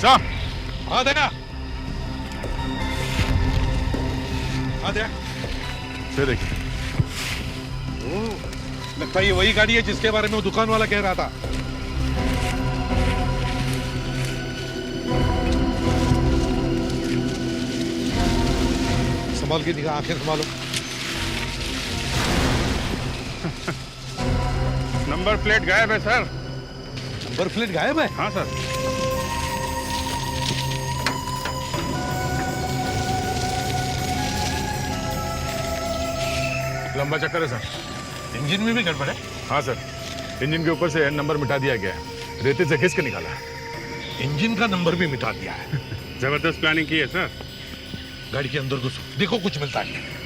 Sir. हाँ दया, हाँ दया। फिर देखिए। लगता है ये वही गाड़ी है जिसके बारे में वो दुकान वाला कह रहा था। संभाल के दिखा, आंखें संभालो। नंबर प्लेट गायब है सर। नंबर प्लेट गायब है? हाँ सर। लंबा चक्कर है सर। इंजन में भी गड़बड़ है? हाँ सर, इंजन के ऊपर से नंबर मिटा दिया गया है, रेते से खींच के निकाला है। इंजन का नंबर भी मिटा दिया है। जबरदस्त प्लानिंग की है सर। गाड़ी के अंदर घुसो, देखो कुछ मिलता है।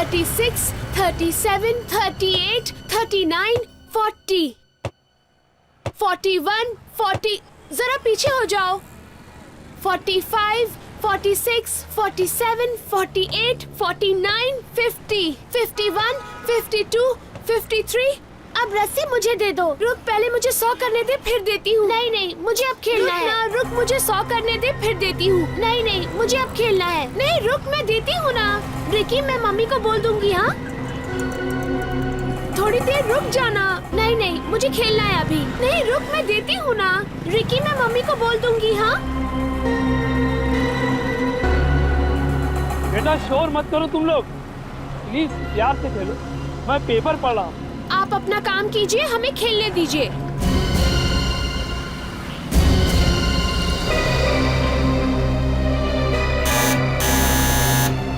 36, 37, 38, 39, 40, 41, 40, जरा पीछे हो जाओ। 45, 46, 47, 48, 49, 50, 51, 52, 53। अब रस्सी मुझे दे दो। रुक, पहले मुझे 100 करने दे, फिर देती हूँ। नहीं नहीं, मुझे अब खेलना है। ना रुक, मुझे 100 करने दे, फिर देती हूँ। नहीं नहीं, मुझे अब खेलना है। नहीं रुक, मैं देती हूँ ना। रिकी, मैं मम्मी को बोल दूंगी। हाँ, थोड़ी देर रुक जाना। नहीं नहीं, मुझे खेलना है अभी। नहीं रुक, मैं देती हूँ ना। रिकी, मैं मम्मी को बोल दूंगी। हाँ बेटा, शोर मत करो तुम लोग, प्लीज प्यार से खेलो। मैं पेपर पढ़ रहा हूँ। आप अपना काम कीजिए, हमें खेलने दीजिए।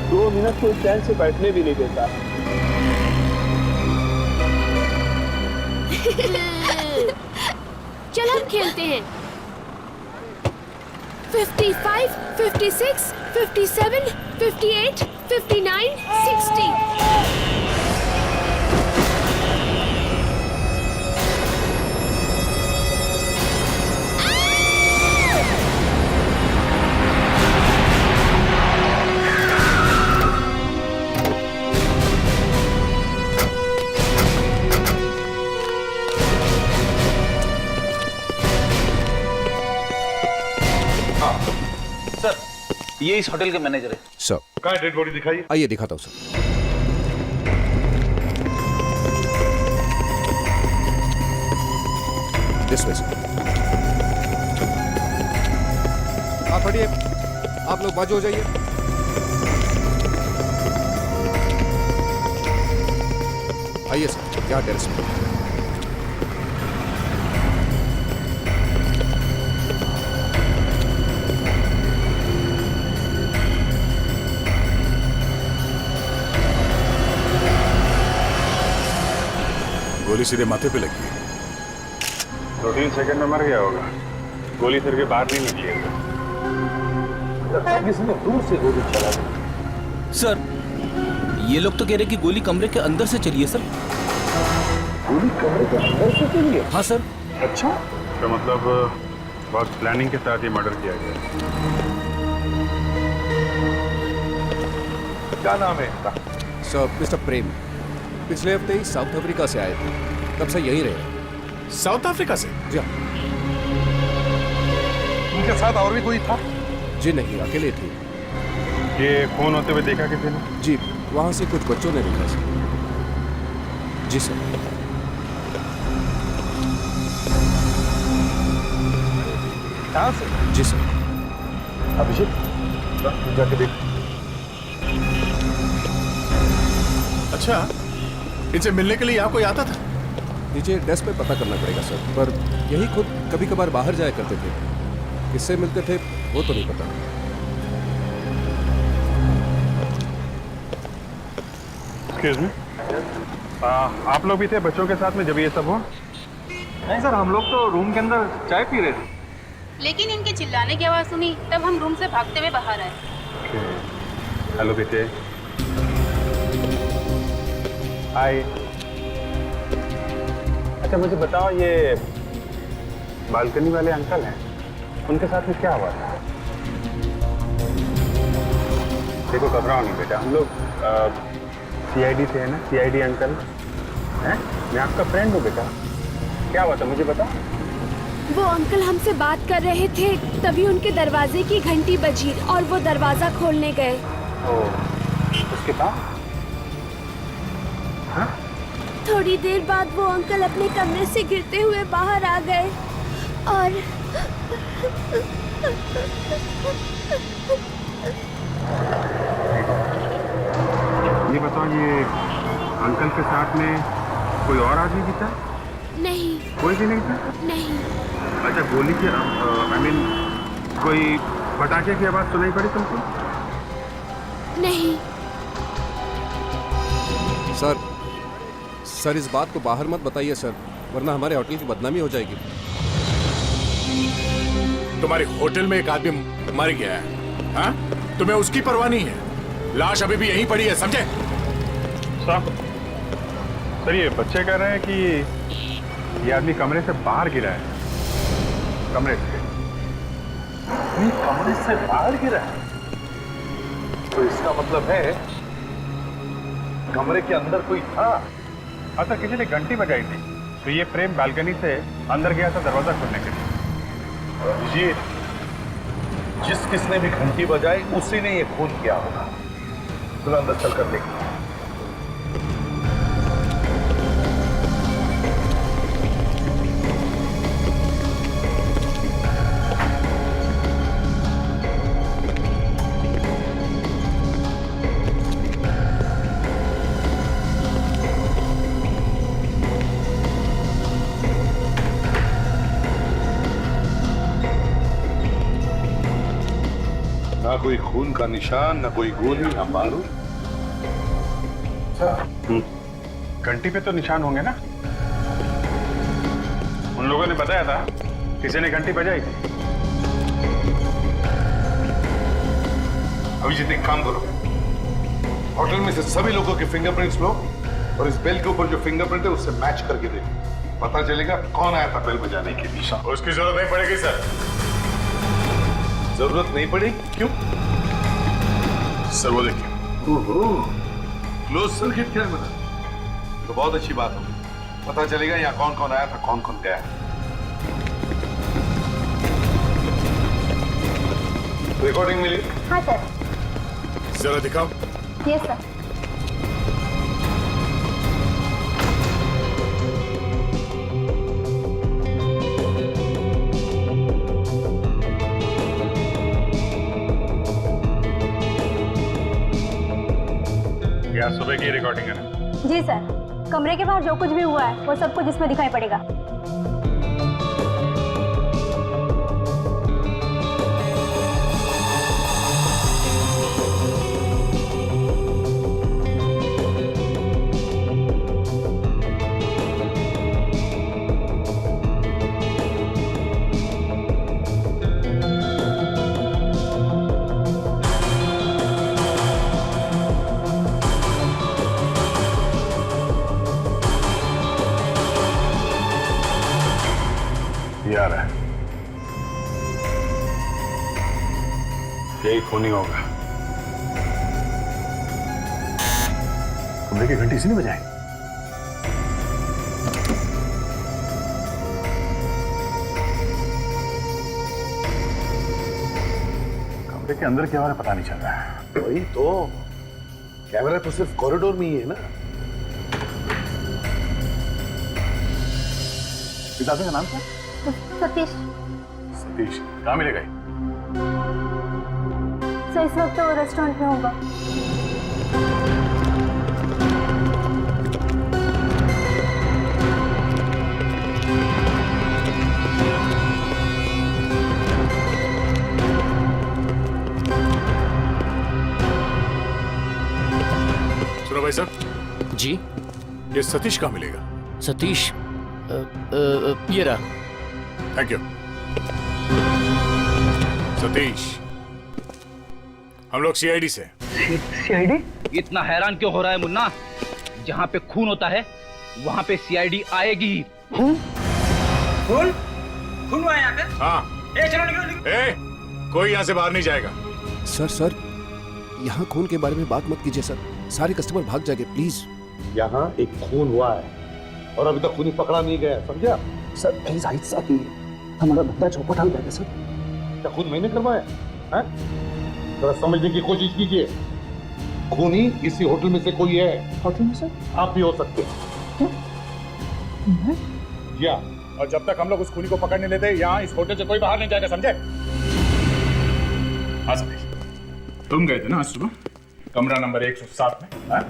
दो मिनट कोई चैन से बैठने भी नहीं देता। चल हम खेलते हैं। 55, 56, 57, 58, 59, 60। सर, ये इस होटल के मैनेजर है। सर, कहाँ डेड बॉडी दिखाइए। आइए दिखाता हूँ सर। This way sir. आप हटिए, आप लोग बाजू हो जाइए। आइए सर, यहाँ टेरेस पे। गोली सीधे माथे पे लगी है। 2-3 सेकंड में मर गया होगा। गोली सिर के बाहर नहीं निकलेगा। किसने दूर से गोली चला दी। सर, ये लोग तो कह रहे कि गोली कमरे के अंदर से चली है सर। गोली कमरे के अंदर से चली है? हाँ सर। अच्छा, तो मतलब बहुत प्लानिंग के साथ ये मर्डर किया गया। क्या नाम है इनका? सर, मिस्टर प्रेम पिछले हफ्ते ही साउथ अफ्रीका से आए थे, तब से यहीं रहे। साउथ अफ्रीका से? जी हाँ। उनके साथ और भी कोई था? जी नहीं, अकेले थे। ये फोन होते हुए देखा किसी ने? जी, वहाँ से कुछ बच्चों ने देखा सर। जी सर। कहाँ से? जी सर। अभिषेक, जाके देख। अच्छा, इनसे मिलने के लिए यहाँ कोई आता था? नीचे डेस्क पे पता करना पड़ेगा सर, पर यही खुद कभी कभार बाहर जाया करते थे। किससे मिलते थे वो तो नहीं पता। एक्सक्यूज मी, आप लोग भी थे बच्चों के साथ में जब ये सब हुआ? नहीं सर, हम लोग तो रूम के अंदर चाय पी रहे थे। लेकिन इनके चिल्लाने की आवाज़ सुनी, तब हम रूम से भागते हुए बाहर आए। हेलो बेटे, हाय। अच्छा मुझे बताओ, ये बालकनी वाले अंकल हैं, उनके साथ में क्या हुआ था? देखो घबराओ नहीं बेटा, हम लोग CID से है ना, CID अंकल हैं, मैं आपका फ्रेंड हूँ बेटा। क्या हुआ था मुझे बताओ। वो अंकल हमसे बात कर रहे थे, तभी उनके दरवाजे की घंटी बजी और वो दरवाजा खोलने गए। उसके बाद हाँ? थोड़ी देर बाद वो अंकल अपने कमरे से गिरते हुए बाहर आ गए और ये बताओ, ये अंकल के साथ में कोई और आदमी भी था? नहीं। कोई भी नहीं था? नहीं। अच्छा गोली की आई मीन कोई पटाखे की आवाज सुनाई पड़ी तुमको? नहीं। सर इस बात को बाहर मत बताइए सर, वरना हमारे होटल की बदनामी हो जाएगी। तुम्हारे होटल में एक आदमी मर गया है, हाँ? तुम्हें उसकी परवाह नहीं है? लाश अभी भी यहीं पड़ी है, समझे? साहब सर, ये बच्चे कह रहे हैं कि ये आदमी कमरे से बाहर गिरा है। कमरे से? कमरे से बाहर गिरा है? तो इसका मतलब है कमरे के अंदर कोई था। हाँ सर, किसी ने घंटी बजाई थी, तो ये प्रेम बालकनी से अंदर गया था दरवाजा खोलने के लिए। अभिजीत, जिस किसने भी घंटी बजाई उसी ने ये खून किया होगा। चलो अंदर चलकर देखते हैं। ना कोई खून का निशान, ना कोई गोली, ना बारूद। घंटी पे तो निशान होंगे ना? उन लोगों ने बताया था किसी ने घंटी बजाई थी। अभिजीत एक काम करो, होटल में से सभी लोगों के फिंगरप्रिंट्स लो और इस बेल के ऊपर जो फिंगरप्रिंट है उससे मैच करके देखो, पता चलेगा कौन आया था बेल बजाने के लिए। उसकी जरूरत नहीं पड़ेगी सर। जरूरत नहीं पड़ेगी? क्यों? सर वो देखिए। ओहो, क्लोज सर्किट कैमरा, तो बहुत अच्छी बात होगी। पता चलेगा यहाँ कौन कौन आया था, कौन कौन गया। रिकॉर्डिंग मिली? हाँ सर। जरा दिखाओ। Yes sir. ये आज सुबह की रिकॉर्डिंग है ना? जी सर, कमरे के बाहर जो कुछ भी हुआ है वो सब कुछ इसमें दिखाई पड़ेगा। आ रहा है, यही खूनी होगा। कमरे की घंटी इसी ने बजाई? कमरे के अंदर क्या हो रहा है पता नहीं चल रहा है। वही तो, कैमरा तो सिर्फ कॉरिडोर में ही है ना। इस आदमी का नाम क्या? सतीश। सतीश कहाँ मिलेगा? सर इस वक्त तो रेस्टोरेंट में होगा। सुनो भाई साहब जी। ये सतीश कहाँ मिलेगा? सतीश ये रहा। Thank you. सतीश, हम लोग CID से। CID? इतना हैरान क्यों हो रहा है मुन्ना? जहाँ पे खून होता है वहाँ पे सीआईडी आएगी ही। खून खून खून हुआ है यहाँ पे? हाँ। चलो निकलो। कोई यहाँ से बाहर नहीं जाएगा। सर यहाँ खून के बारे में बात मत कीजिए सर, सारे कस्टमर भाग जाएंगे प्लीज। यहाँ एक खून हुआ है और अभी तक खूनी पकड़ा नहीं गया, समझा? सर प्लीज आहिस्ता कीजिए, हमारा बंदा चौपट हो जाएगा सर। क्या खून मैंने करवाया है? जरा समझने की कोशिश कीजिए। खूनी इसी होटल में से कोई है। होटल में सर? आप भी हो सकते हैं। क्या? और जब तक हम लोग उस खूनी को पकड़ नहीं लेते यहाँ इस होटल से कोई बाहर नहीं जाएगा, समझे? हाँ सतीश, तुम गए थे ना आज सुबह कमरा नंबर 107 में? हाँ?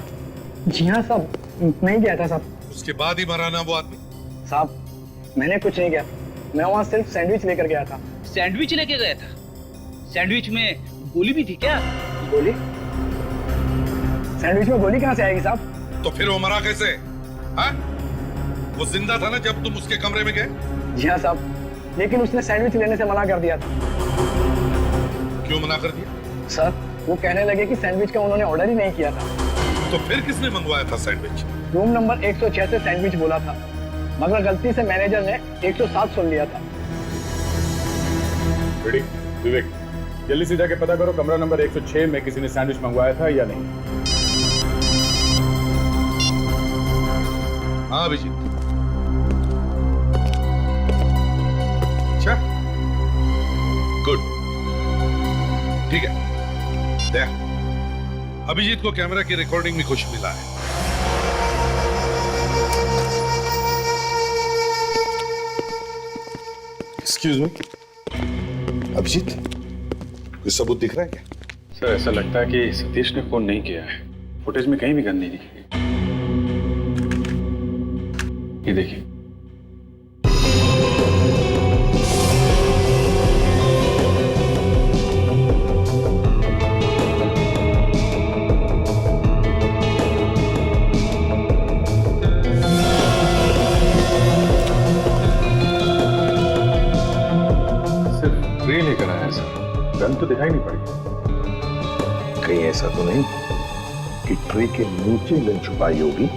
जी हाँ साहब, मैं ही गया था साहब। उसके बाद ही मारा ना वो आदमी? साहब मैंने कुछ नहीं किया, मैं वहाँ सिर्फ सैंडविच लेकर गया था। सैंडविच लेके गया था? सैंडविच में गोली भी थी क्या? गोली? सैंडविच में गोली कहाँ से आएगी साहब? तो फिर वो मरा कैसे? हाँ? वो जिंदा था ना जब तुम उसके कमरे में गए? जी हाँ साहब, लेकिन उसने सैंडविच लेने से मना कर दिया था। क्यों मना कर दिया? सर वो कहने लगे कि सैंडविच का उन्होंने ऑर्डर ही नहीं किया था। तो फिर किसने मंगवाया था सैंडविच? रूम नंबर 106 से सैंडविच बोला था, मगर गलती से मैनेजर ने 107 सुन लिया था। विवेक, जल्दी से जाके पता करो कमरा नंबर 106 में किसी ने सैंडविच मंगवाया था या नहीं। हाँ अभिजीत। अच्छा, गुड, ठीक है। देख, अभिजीत को कैमरा की रिकॉर्डिंग में कुछ मिला है। एक्सक्यूज मी, अभिजीत, कोई सबूत दिख रहा है क्या? सर ऐसा लगता है कि सतीश ने फोन नहीं किया है। फुटेज में कहीं भी गन नहीं दिखी। ये देखिए। सिर्फ ट्रे लेकर आया सर, गन तो दिखाई नहीं पड़ी। कहीं ऐसा तो नहीं कि ट्रे के नीचे गन छुपाई होगी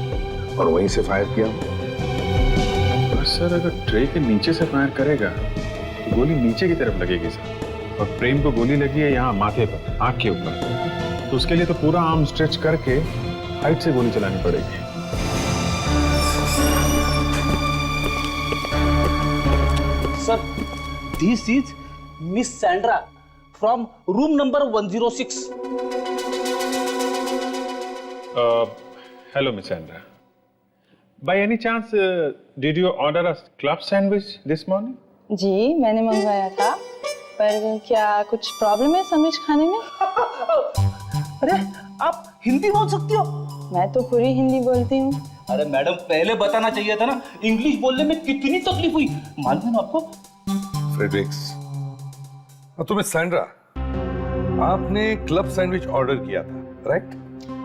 और वहीं से फायर किया? सर अगर ट्रे के नीचे से फायर करेगा तो गोली नीचे की तरफ लगेगी सर, और प्रेम को गोली लगी है यहाँ माथे पर, आंख के ऊपर, तो उसके लिए तो पूरा आर्म स्ट्रेच करके हाइट से गोली चलानी पड़ेगी। Sir this is Miss Sandra from room number 106। Hello Miss Sandra, by any chance did you order a club sandwich this morning? जी मैंने मंगवाया था, पर क्या कुछ प्रॉब्लम है सैंडविच खाने में? अरे आप हिंदी बोल सकती हो? मैं तो पूरी हिंदी बोलती हूँ। अरे मैडम पहले बताना चाहिए था ना, इंग्लिश बोलने में कितनी तकलीफ हुई, मालूम है ना आपको? फ्रेडरिक्स, तुम्हें सैंड्रा, आपने क्लब सैंडविच ऑर्डर किया था, राइट?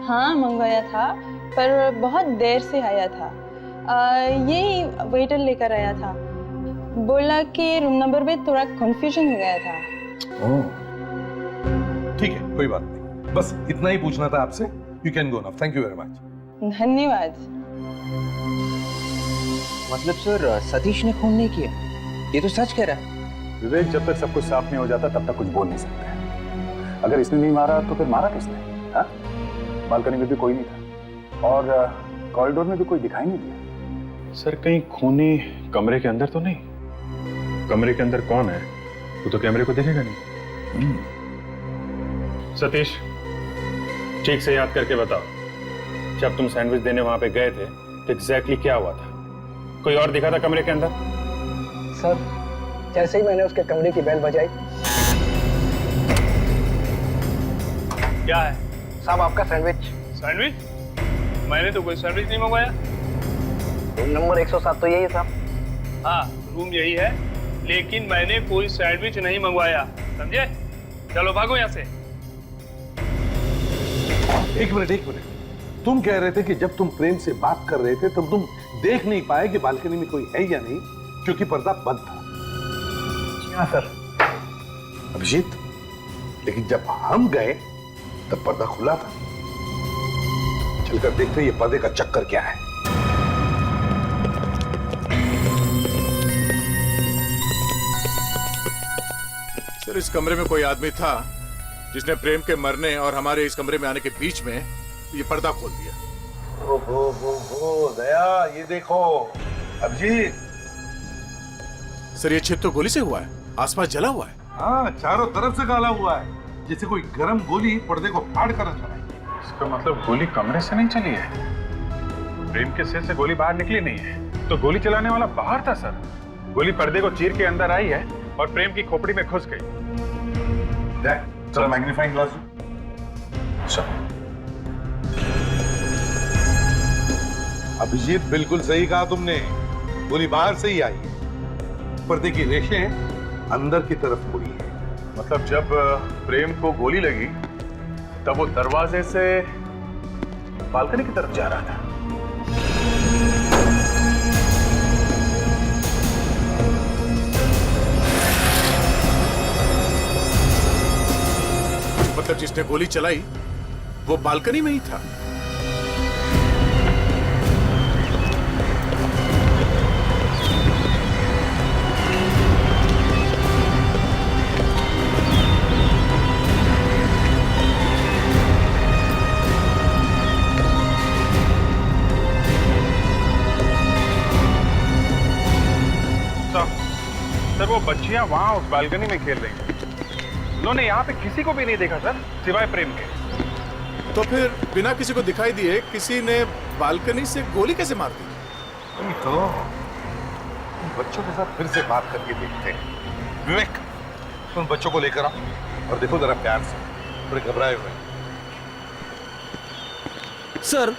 हाँ मंगवाया था, पर बहुत देर से आया था। यही वेटर लेकर आया था, बोला कि रूम नंबर में थोड़ा कंफ्यूजन हो गया था। ठीक है, कोई बात नहीं, बस इतना ही पूछना था आपसे। You can go now, thank you very much. धन्यवाद। मतलब सर सतीश ने खून नहीं किया, ये तो सच कह रहा है। विवेक, जब तक सब कुछ साफ नहीं हो जाता तब तक कुछ बोल नहीं सकते। अगर इसने नहीं मारा तो फिर मारा किसने? हाँ? बालकनी में भी कोई नहीं था और कॉरिडोर में भी कोई दिखाई नहीं दिया। सर कहीं खूनी कमरे के अंदर तो नहीं? कमरे के अंदर कौन है वो तो कैमरे को देखेगा नहीं। सतीश, ठीक से याद करके बताओ, जब तुम सैंडविच देने वहां पे गए थे तो एग्जैक्टली क्या हुआ था? कोई और दिखा था कमरे के अंदर? सर जैसे ही मैंने उसके कमरे की बेल बजाई। क्या है साहब आपका सैंडविच। सैंडविच? मैंने तो कोई सैंडविच नहीं मंगवाया। रूम नंबर 107 तो यही है साहब। हाँ रूम यही है, लेकिन मैंने कोई सैंडविच नहीं मंगवाया, समझे? चलो भागो यहाँ से। एक मिनट, तुम कह रहे थे कि जब तुम प्रेम से बात कर रहे थे तब तुम देख नहीं पाए कि बालकनी में कोई है या नहीं, क्योंकि पर्दा बंद था। हाँ सर। अभिजीत, लेकिन जब हम गए तब पर्दा खुला था। चलकर देखते ये पर्दे का चक्कर क्या है। सर, इस कमरे में कोई आदमी था जिसने प्रेम के मरने और हमारे इस कमरे में आने के बीच में ये पर्दा खोल दिया। ओ दया, ये देखो अभिजीत। सर, ये छेद तो गोली से हुआ है, आसपास जला हुआ है। हाँ, चारों तरफ से काला हुआ है, जैसे कोई गर्म गोली पर्दे को फाड़ कर चलाई। इसका मतलब गोली कमरे से नहीं चली है, प्रेम के सिर से गोली बाहर निकली नहीं है, तो गोली चलाने वाला बाहर था सर। गोली पर्दे को चीर के अंदर आई है और प्रेम की खोपड़ी में घुस गई। चलो मैग्नीफाइंग ग्लास। अभिजीत, बिल्कुल सही कहा तुमने, गोली बाहर से ही आई है, पर्दे की रेशें अंदर की तरफ मुड़ी है। मतलब जब प्रेम को गोली लगी तब वो दरवाजे से बालकनी की तरफ जा रहा था। मतलब जिसने गोली चलाई वो बालकनी में ही था। सर, वो बच्चियां वहां उस बालकनी में खेल रही थी, उन्होंने यहाँ पे किसी को भी नहीं देखा सर, सिवाय प्रेम के। तो फिर बिना किसी को दिखाई दिए किसी ने बालकनी से गोली कैसे मार दी? तो बच्चों के साथ फिर से बात करके देखते हैं। विवेक, तुम बच्चों को लेकर आओ और देखो जरा प्यार से, थोड़े घबराए हुए। सर,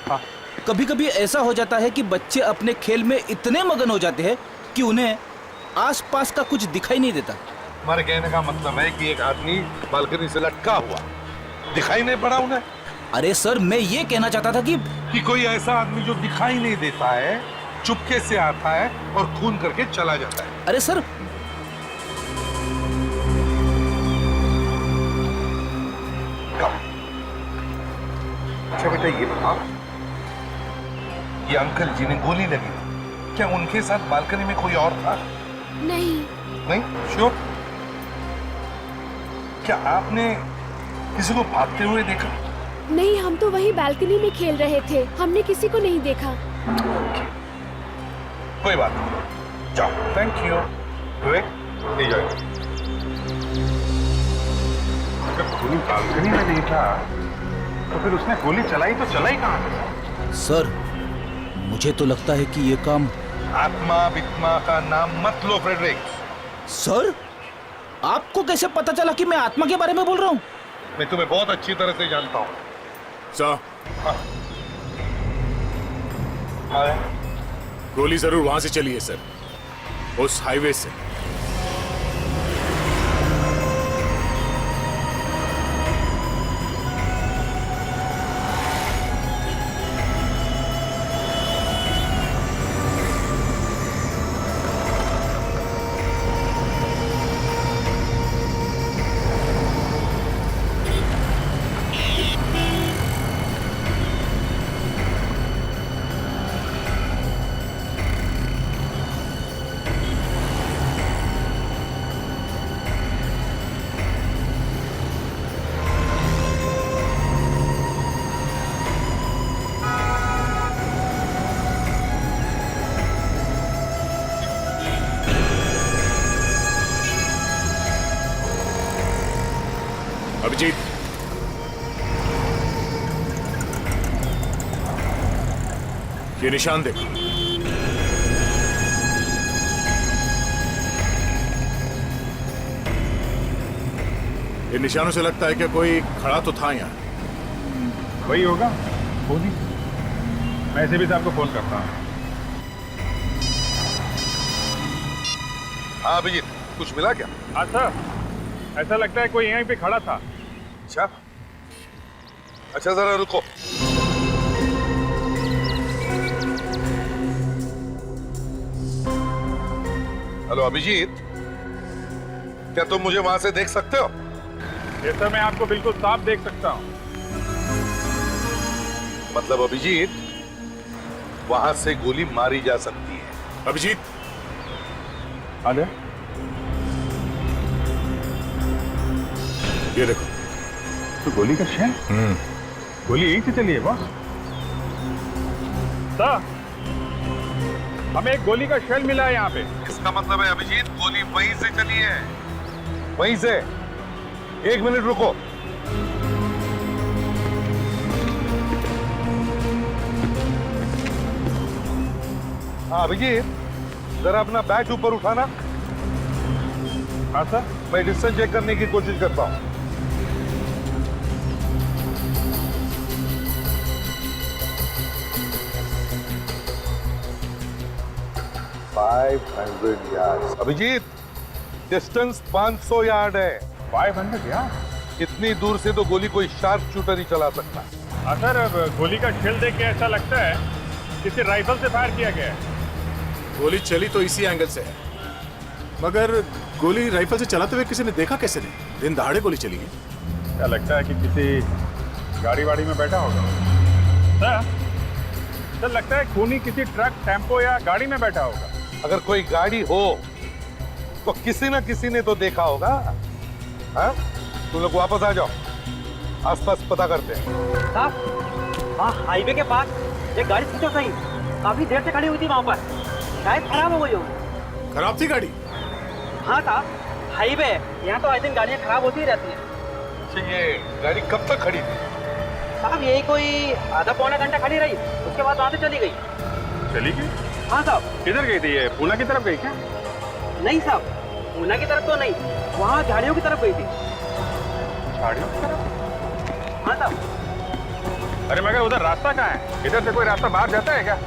कभी कभी ऐसा हो जाता है कि बच्चे अपने खेल में इतने मगन हो जाते हैं कि उन्हें आसपास का कुछ दिखाई नहीं देता। हमारे कहने का मतलब है कि एक आदमी बालकनी से लटका हुआ दिखाई नहीं पड़ा उन्हें। अरे सर, मैं ये कहना चाहता था कि कोई ऐसा आदमी जो दिखाई नहीं देता है, चुपके से आता है और खून करके चला जाता है। अरे सर, अच्छा बेटा, ये बताओ, ये अंकल जिन्हें गोली लगी, क्या उनके साथ बालकनी में कोई और था? नहीं। नहीं? श्योर? क्या आपने किसी को भागते हुए देखा? नहीं, हम तो वही बालकनी में खेल रहे थे, हमने किसी को नहीं देखा। कोई बात नहीं, जाओ। Thank you. विवेक, ले जाओ। अगर गोली बालकनी में नहीं था तो फिर उसने गोली चलाई तो चलाई कहाँ? सर, मुझे तो लगता है कि ये काम आत्मा वित्मा का नाम मत लो फ्रेडरिक। सर, आपको कैसे पता चला कि मैं आत्मा के बारे में बोल रहा हूँ? मैं तुम्हें बहुत अच्छी तरह से जानता हूँ। सर, हाँ। गोली जरूर वहां से चली है सर, उस हाईवे से। अभिजीत, ये निशान देखो। ये निशानों से लगता है कि कोई खड़ा तो था यहाँ। वही होगा, फोन ही। मैं ऐसे भी साहब को फोन करता हूँ। हाँ अभिजीत, कुछ मिला क्या? हाँ सर, ऐसा लगता है कोई यहीं पे खड़ा था। अच्छा, अच्छा जरा रुको। हेलो अभिजीत, क्या तुम मुझे वहां से देख सकते हो? ये सर, मैं आपको बिल्कुल साफ देख सकता हूँ। मतलब अभिजीत, वहां से गोली मारी जा सकती है। अभिजीत, आदे ये देखो। तो गोली का शेल? गोली यहीं से चली है बॉस। सर, हमें एक गोली का शेल मिला है यहाँ पे। इसका मतलब है अभिजीत, गोली वहीं से चली है, वहीं से। 1 मिनट रुको। हाँ अभिजीत, जरा अपना बैट ऊपर उठाना। हाँ सर। मैं डिस्टेंस चेक करने की कोशिश करता हूँ। यार्ड। अभिजीत, डिस्टेंस 500 यार्ड है। 500 यार्ड? इतनी दूर से तो गोली कोई शार्प शूटर ही चला सकता है। हाँ सर, अब गोली का शेल देख के ऐसा लगता है किसी राइफल से फायर किया गया है। गोली चली तो इसी एंगल से है, मगर गोली राइफल से चलाते हुए किसी ने देखा कैसे नहीं? दिन दहाड़े गोली चली है। क्या लगता है कि किसी गाड़ी वाड़ी में बैठा होगा? सर लगता है खूनी किसी ट्रक, टेम्पो या गाड़ी में बैठा होगा। अगर कोई गाड़ी हो तो किसी ना किसी ने तो देखा होगा। हाँ? तुम लोग वापस आ जाओ, आसपास पता करते हैं। साहब, वहाँ हाईवे के पास एक गाड़ी पूछो सही, काफी देर से खड़ी हुई थी वहाँ पर, शायद खराब हो गई हो। खराब थी गाड़ी? हाँ साहब, हाईवे यहाँ तो आई दिन गाड़ियाँ खराब होती ही रहती हैं। अच्छा, ये गाड़ी कब तक खड़ी थी? साहब यही कोई आधा पौना घंटा खड़ी रही, उसके बाद वहाँ से चली गई। चली गई? हाँ साहब। किधर गई थी ये? पूना की तरफ गई क्या? नहीं साहब, पूना की तरफ तो नहीं, वहाँ झाड़ियों की तरफ गई थी। झाड़ियों की तरफ? हाँ साहब। अरे मगर उधर रास्ता कहाँ है? इधर से कोई रास्ता बाहर जाता है क्या?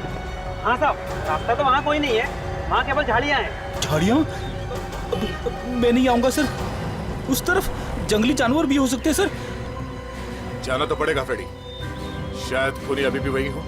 हाँ साहब, रास्ता तो वहाँ कोई नहीं है, वहाँ केवल झाड़ियाँ हैं। झाड़ियाँ? मैं नहीं आऊंगा सर, उस तरफ जंगली जानवर भी हो सकते हैं सर। जाना तो पड़ेगा फ्रेडी, शायद खूनी अभी भी वही हो।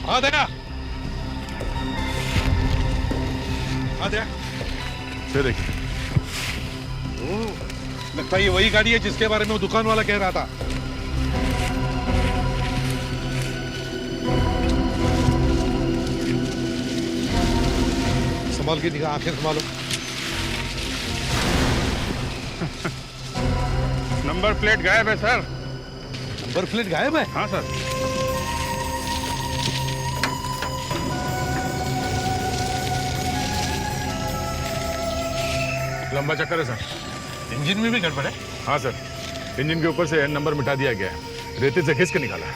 आ दया, आ दया, ये देखिए। लगता है ये वही गाड़ी है जिसके बारे में वो दुकान वाला कह रहा था। संभाल के दिखा, आंखें संभालो। नंबर प्लेट गायब है सर। नंबर प्लेट गायब है? हाँ सर। लंबा चक्कर है सर। इंजन में भी गड़बड़ है? हाँ सर, इंजन के ऊपर से नंबर मिटा दिया गया है, रेते से खींच के निकाला है।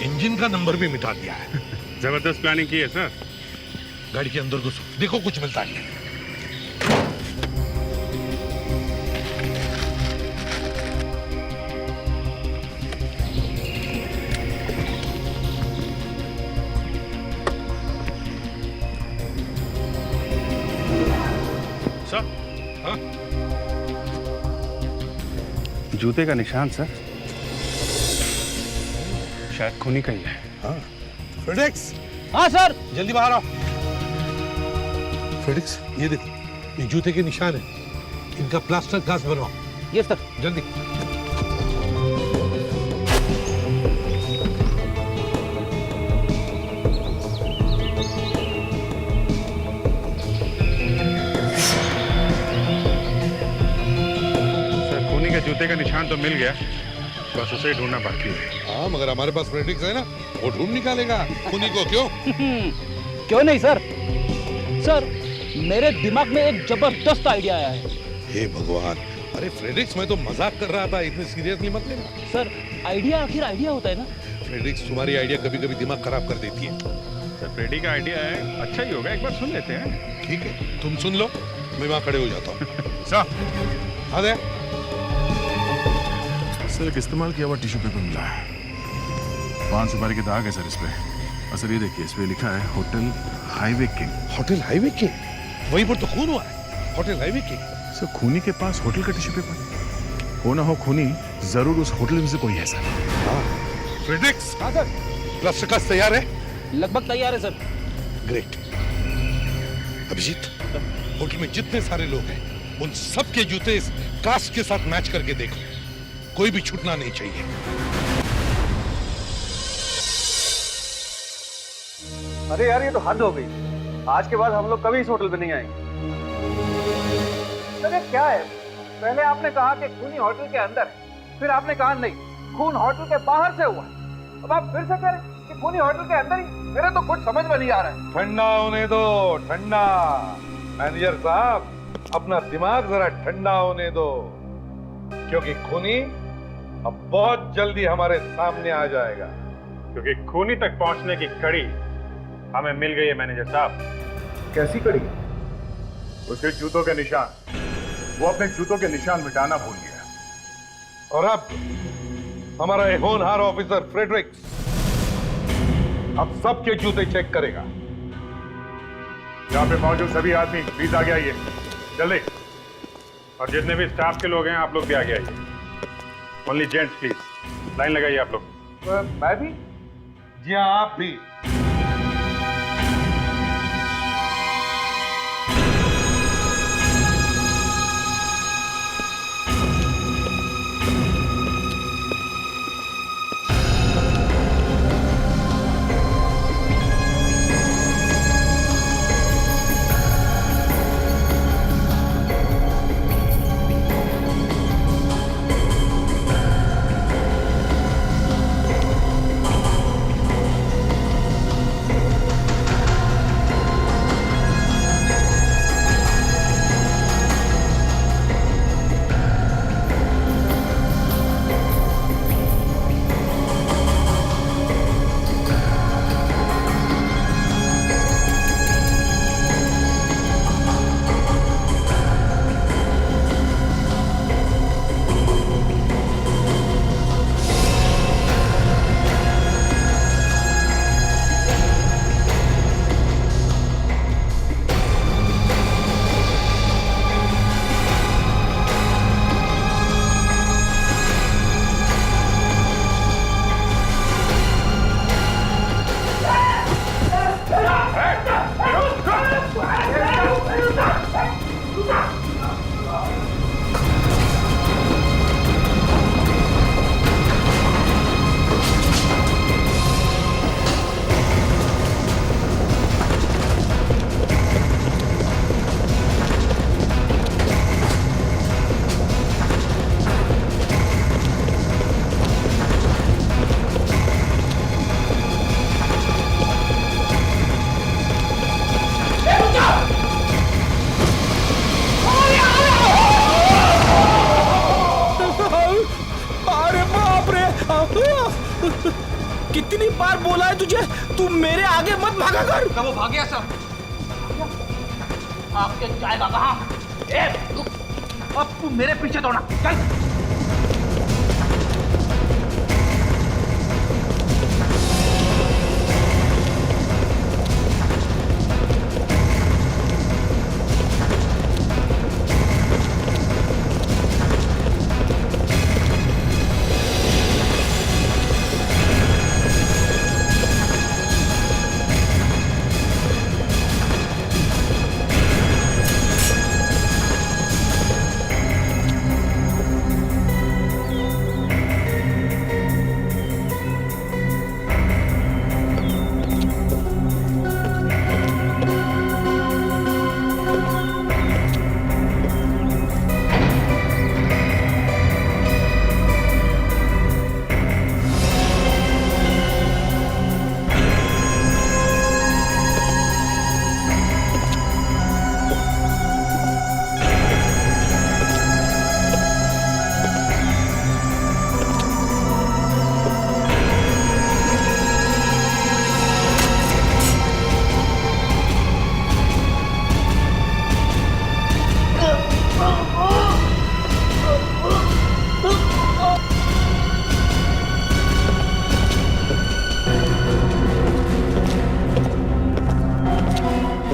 इंजन का नंबर भी मिटा दिया है। जबरदस्त प्लानिंग की है सर। गाड़ी के अंदर घुसो, देखो कुछ मिलता है। सर, हाँ? जूते का निशान सर, शायद खूनी का ही है। हाँ। फेडेक्स, हाँ सर। जल्दी बाहर आओ। फेडिक्स, ये देखो, ये जूते के निशान है, इनका प्लास्टर कास्ट बनवाओ। Yes sir. जल्दी। सर खूनी के जूते का निशान तो मिल गया, बस उसे ढूंढना बाकी है। हाँ, मगर हमारे पास फ्रेडरिक्स है ना, वो ढूंढ निकालेगा खूनी को। क्यों? क्यों नहीं सर। सर मेरे दिमाग में एक जबरदस्त आइडिया आया है। हे भगवान, अरे फ्रेडरिक्स, मैं तो मजाक कर रहा था, इतने सीरियसली मत लेना। सर आइडिया आखिर आइडिया होता है ना। फ्रेडरिक्स, तुम्हारी आइडिया कभी कभी दिमाग खराब कर देती है। सर फ्रेडी का आइडिया है, अच्छा ही होगा, एक बार सुन लेते हैं। ठीक है, तुम सुन लो, मैं वहां खड़े हो जाता हूँ। सर अरे सर एक इस्तेमाल किया हुआ टिश्यू पेपर मिला है, 5 सुपारी के दाग है सर इस पे। और सर ये देखिए, इस पे लिखा है hotel highway king. Hotel highway king? वहीं पर तो खून हुआ है, होटल हाईवे किंग। सर खूनी के पास होटल का टिश्यू पेपर हो ना हो, खूनी जरूर उस होटल में से कोई है सर। हाँ। फ्रेडरिक्स। हाँ सर। प्लास्टर कास्ट तैयार है? लगभग तैयार है सर। ग्रेट। अभिजीत, होटल में जितने सारे लोग हैं, उन सब के जूते इस कास्ट के साथ मैच करके देखो, कोई भी छूटना नहीं चाहिए। अरे यार, ये तो हद हो गई। आज के बाद हम लोग कभी इस होटल पे नहीं आएंगे। अरे क्या है, पहले आपने कहा कि खूनी होटल के अंदर है, फिर आपने कहा नहीं, खून होटल के बाहर से हुआ है। अब आप फिर से कह रहे हैं कि खूनी होटल के अंदर ही। मेरे तो कुछ समझ में नहीं आ रहा है। ठंडा होने दो, ठंडा। मैनेजर साहब, अपना दिमाग जरा ठंडा होने दो, क्योंकि खूनी अब बहुत जल्दी हमारे सामने आ जाएगा। क्योंकि खूनी तक पहुंचने की कड़ी हमें मिल गई है मैनेजर साहब। कैसी कड़ी? उसके जूतों के निशान, वो अपने जूतों के निशान मिटाना भूल गया। और अब हमारा ये होनहार ऑफिसर फ्रेडरिक्स अब सबके जूते चेक करेगा। यहाँ पे मौजूद सभी आदमी प्लीज आगे आइए, जल्दी। और जितने भी स्टाफ के लोग हैं, आप लोग भी आगे आइए। ओनली जेंट्स प्लीज, लाइन लगाइए आप लोग। मैं भी? जी हाँ, आप भी। कितनी बार बोला है तुझे, तू मेरे आगे मत भागा कर। कब वो भाग गया सर? आपके जाएगा कहाँ? अब तू मेरे पीछे दौड़ा, चल।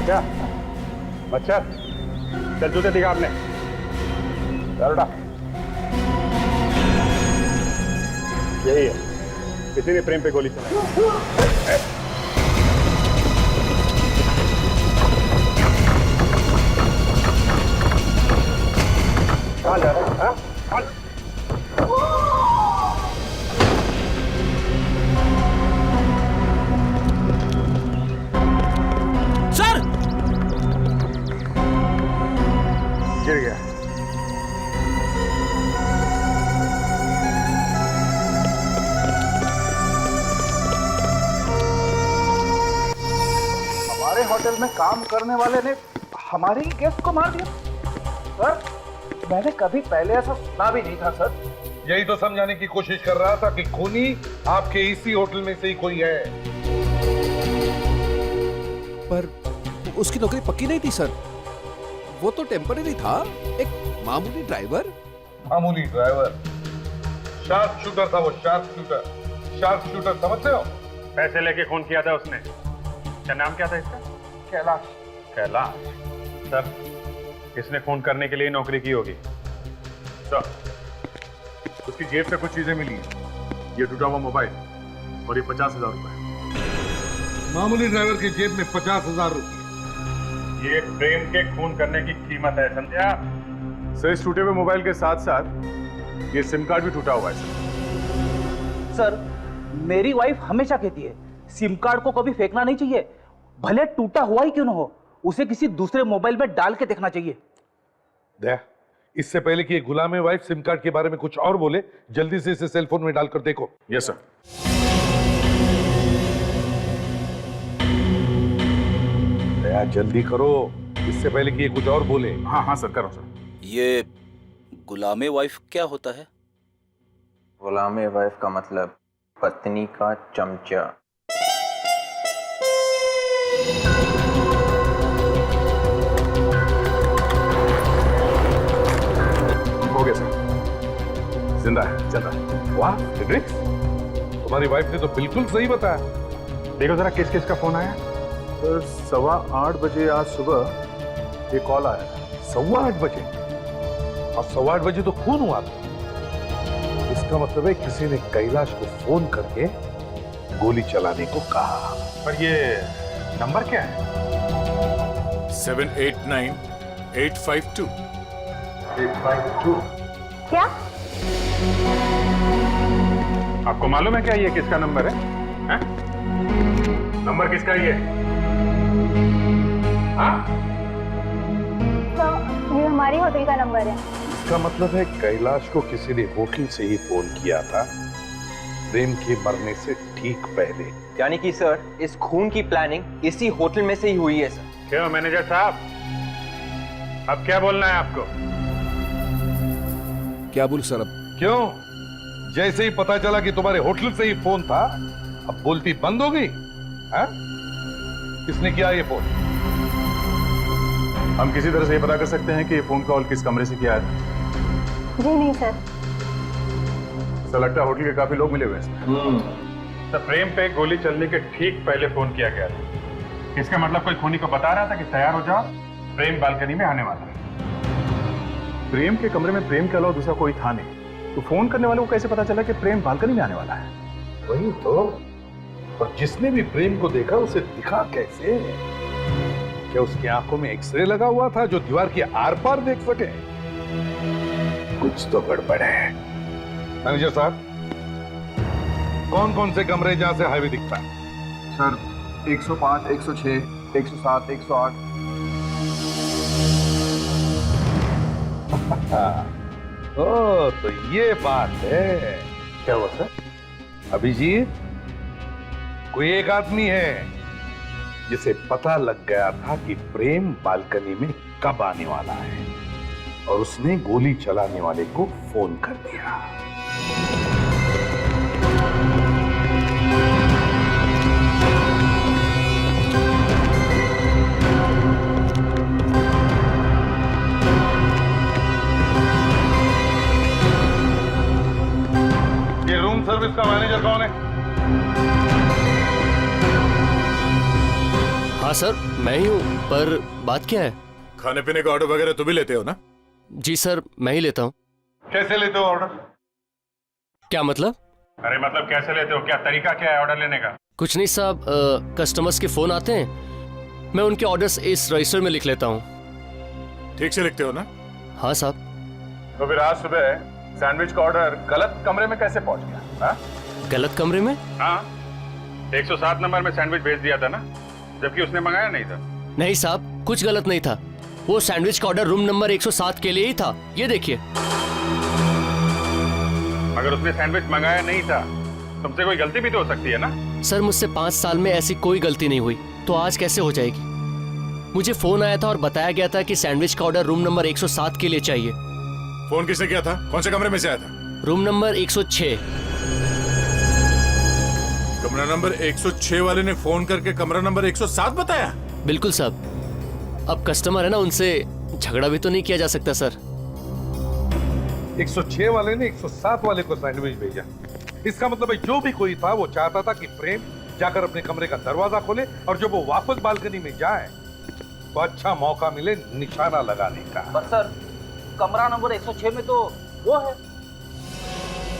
क्या बच्चा, चल जूते दिखा आपने। चल उठा। यही है, किसी ने प्रेम पे गोली चलाई। कहाँ जा रहा है? हाँ? सर! गिर गया। हमारे होटल में काम करने वाले ने हमारे ही गेस्ट को मार दिया। सर, मैंने कभी पहले ऐसा सुना भी नहीं था सर। यही तो समझाने की कोशिश कर रहा था कि खूनी आपके इसी होटल में से ही कोई है। पर उसकी नौकरी पक्की नहीं थी सर, वो तो टेम्पररी था, एक मामूली ड्राइवर। मामूली ड्राइवर? शार्प शूटर था वो, शार्प शूटर। शार्प शूटर समझते हो? पैसे लेके खून किया था उसने। क्या नाम क्या था इसका? कैलाश। कैलाश? सर, इसने खून करने के लिए नौकरी की होगी। सर, उसकी जेब से कुछ चीजें मिली हैं। ये टूटा हुआ मोबाइल और ये 50,000 रुपए। मामूली ड्राइवर की जेब में 50,000 रुपए। ये प्रेम के खून करने की कीमत है, समझा? सर, इस टूटे हुए मोबाइल के साथ साथ ये सिम कार्ड भी टूटा हुआ है। सर, मेरी वाइफ हमेशा कहती है सिम कार्ड को कभी फेंकना नहीं चाहिए, भले टूटा हुआ ही क्यों ना हो, उसे किसी दूसरे मोबाइल में डाल के देखना चाहिए। दया, इससे पहले कि ये गुलाम वाइफ सिम कार्ड के बारे में कुछ और बोले, जल्दी से इसे सेल फोन में डालकर देखो। Yes sir. दया, जल्दी करो, इससे पहले कि ये कुछ और बोले। हाँ हाँ सर, करो सर। ये गुलामे वाइफ क्या होता है? गुलामे वाइफ का मतलब पत्नी का चमचा। हो गया सर, जिंदा है, चल रहा है। वाह फ्रेडरिक्स, तुम्हारी वाइफ ने तो बिल्कुल सही बताया। देखो जरा किस किस का फोन आया। सर, 8:15 बजे आज सुबह ये कॉल आया था। 8:15 बजे? और 8:15 बजे तो खून हुआ था। इसका मतलब है किसी ने कैलाश को फोन करके गोली चलाने को कहा। पर ये नंबर क्या है? 789-852। 852? क्या? आपको मालूम है क्या ये किसका नंबर है? हैं? नंबर किसका ये? हाँ? तो ये हमारी होटल का नंबर है। इसका मतलब है कैलाश को किसी ने होटल से ही फोन किया था, प्रेम के मरने से ठीक पहले। यानी कि सर, इस खून की प्लानिंग इसी होटल में से ही हुई है सर। क्यों मैनेजर साहब, अब क्या बोलना है आपको? क्या बोल सर अब? क्यों? जैसे ही पता चला कि तुम्हारे होटल से ही फोन था, अब बोलती बंद हो गई? हाँ? किसने किया ये फोन? हम किसी तरह से ये पता कर सकते हैं कि ये फोन कॉल किस कमरे से किया है? जी नहीं सर। सर, लगता है होटल के काफी लोग मिले हुए हैं। सर, प्रेम पे गोली चलने के ठीक पहले फोन किया गया था। इसका मतलब कोई खूनी को बता रहा था कि तैयार हो जाओ, प्रेम बालकनी में आने वाला है। प्रेम के कमरे में प्रेम के अलावा दूसरा कोई था नहीं, तो फोन करने वाले को कैसे पता चला कि प्रेम बालकनी में आने वाला है? वही तो। और जिसने भी प्रेम को देखा उसे दिखा कैसे? क्या उसकी आंखों में एक्सरे लगा हुआ था जो दीवार के आर पार देख सके? कुछ तो गड़बड़ है। मैनेजर साहब, कौन कौन से कमरे जहां से हाईवे दिखता है? सर, 105, 106, 107, 108। ओ, तो ये बात है। क्या हुआ सर? अभिजीत, कोई एक आदमी है जिसे पता लग गया था कि प्रेम बालकनी में कब आने वाला है, और उसने गोली चलाने वाले को फोन कर दिया। ये रूम सर्विस का मैनेजर कौन है? हाँ सर, मैं ही हूँ, पर बात क्या है? खाने पीने का ऑर्डर वगैरह तुम भी लेते हो ना? जी सर, मैं ही लेता हूँ। कैसे लेते हो ऑर्डर? क्या मतलब? अरे मतलब कैसे लेते हो, क्या तरीका क्या है ऑर्डर लेने का? कुछ नहीं साहब, कस्टमर्स के फोन आते हैं, मैं उनके ऑर्डर्स इस रजिस्टर में लिख लेता हूँ। ठीक से लिखते हो ना? हाँ साहब। तो फिर आज सुबह सैंडविच का ऑर्डर गलत कमरे में कैसे पहुंच गया? हाँ? गलत कमरे में? हाँ, 107 नंबर में सैंडविच भेज दिया था ना, जबकि उसने मंगाया नहीं था। नहीं साहब, कुछ गलत नहीं था। वो सैंडविच का ऑर्डर रूम नंबर 107 के लिए ही था, ये देखिए। अगर उसने सैंडविच मंगाया नहीं था, तुमसे कोई गलती भी तो हो सकती है ना? सर, मुझसे 5 साल में ऐसी कोई गलती नहीं हुई, तो आज कैसे हो जाएगी? मुझे फोन आया था और बताया गया था कि सैंडविच का ऑर्डर रूम नंबर 107 के लिए चाहिए। फोन किसने किया था? कौन से कमरे में से आया था? Room number 106। कमरा नंबर 106 वाले ने फोन करके कमरा नंबर 107 बताया? बिल्कुल साहब। अब कस्टमर है ना, उनसे झगड़ा भी तो नहीं किया जा सकता सर। 106 वाले ने 107 वाले को सैंडविच भेजा। इसका मतलब है जो भी कोई था वो चाहता था कि प्रेम जाकर अपने कमरे का दरवाजा खोले और जब वो वापस बालकनी में जाए तो अच्छा मौका मिले निशाना लगाने का। पर सर, कमरा नंबर 106 में तो वो है।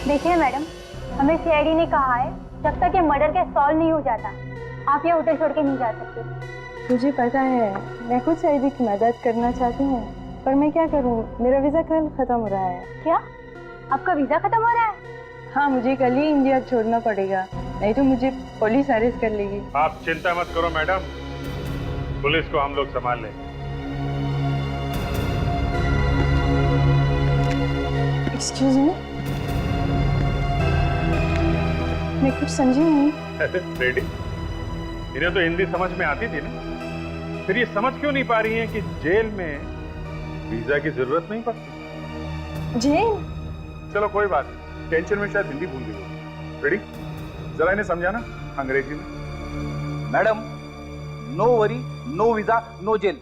देखिए मैडम, हमें सीआईडी ने कहा है जब तक ये मर्डर केस सॉल्व नहीं हो जाता आप ये होटल छोड़ के नहीं जा सकते। मुझे पता है, मैं कुछ सईदी की मदद करना चाहती हूँ, पर मैं क्या करूँ, मेरा वीज़ा कल ख़त्म हो रहा है। क्या? आपका वीज़ा ख़त्म हो रहा है? हाँ, मुझे कल ही इंडिया छोड़ना पड़ेगा, नहीं तो मुझे पुलिस अरेस्ट कर लेगी। आप चिंता मत करो मैडम, पुलिस को हम लोग संभाल लेंगे। एक्सक्यूज मी, मैं कुछ समझी नहीं। रेडी? इन्हें तो हिंदी समझ में आती थी ना, फिर ये समझ क्यों नहीं पा रही हैं कि जेल में वीजा की जरूरत नहीं पड़ती? जेल? चलो कोई बात नहीं, टेंशन में शायद हिंदी भूल गई हो। रेडी? जरा इन्हें समझाना अंग्रेजी में। Madam, no worry, no visa, no jail.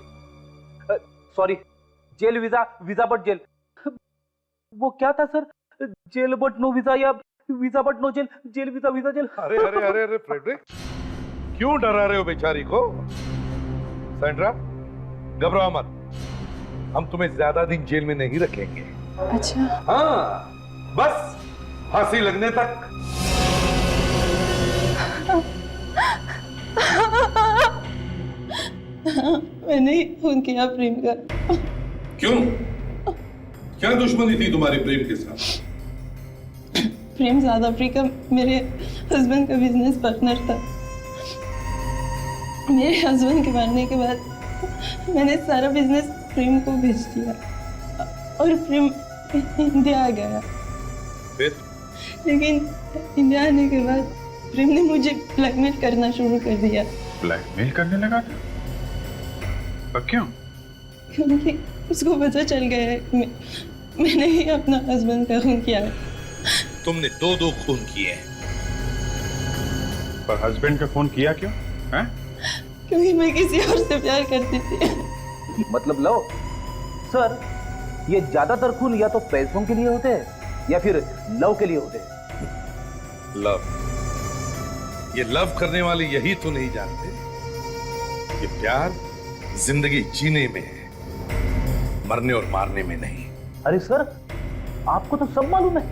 Sorry, jail visa, visa but jail. वो क्या था sir? Jail but no visa या visa but no jail? Jail visa, visa jail. अरे अरे अरे अरे फ्रेडरिक, क्यों डरा रहे हो बेचारी को? सैंड्रा, घबराओ मत, हम तुम्हें ज्यादा दिन जेल में नहीं रखेंगे। अच्छा। हाँ, बस फांसी लगने तक। मैंने खून किया प्रेम का। क्यों? क्या दुश्मनी थी तुम्हारे प्रेम के साथ? प्रेम साउथ अफ्रीका मेरे हस्बैंड का बिजनेस पार्टनर था। मेरे हस्बैंड के मरने के बाद मैंने सारा बिजनेस प्रेम को भेज दिया और प्रेम इंडिया आ गया। फिर? लेकिन इंडिया आने के बाद प्रेम ने मुझे ब्लैकमेल करना शुरू कर दिया। ब्लैकमेल करने लगा था? पर क्यों? क्योंकि उसको पता चल गया है कि मैंने ही अपना हस्बैंड का खून किया है। तुमने दो खून किए हैं। पर हस्बैंड का खून किया क्यों? हैं? क्योंकि मैं किसी और से प्यार करती थी। मतलब लव? सर, ये ज्यादातर खून या तो पैसों के लिए होते हैं या फिर लव के लिए होते हैं। लव? ये लव करने वाले यही तो नहीं जानते कि प्यार जिंदगी जीने में है, मरने और मारने में नहीं। अरे सर, आपको तो सब मालूम है।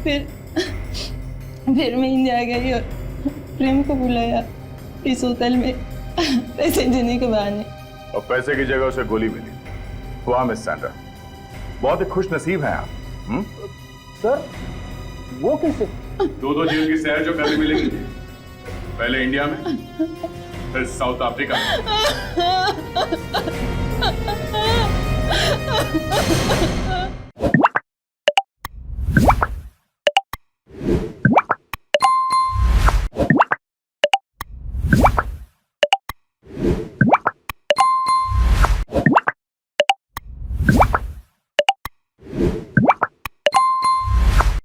फिर मैं इंडिया गई और प्रेम को बुलाया इस होटल में पैसे देने के बहाने। और पैसे की जगह उसे गोली मिली। हुआ मिस सैंड्रा, बहुत ही खुश नसीब हैं आप। सर, वो कैसे? दो जेल की सैर जो करने मिलेगी, पहले इंडिया में फिर साउथ अफ्रीका में।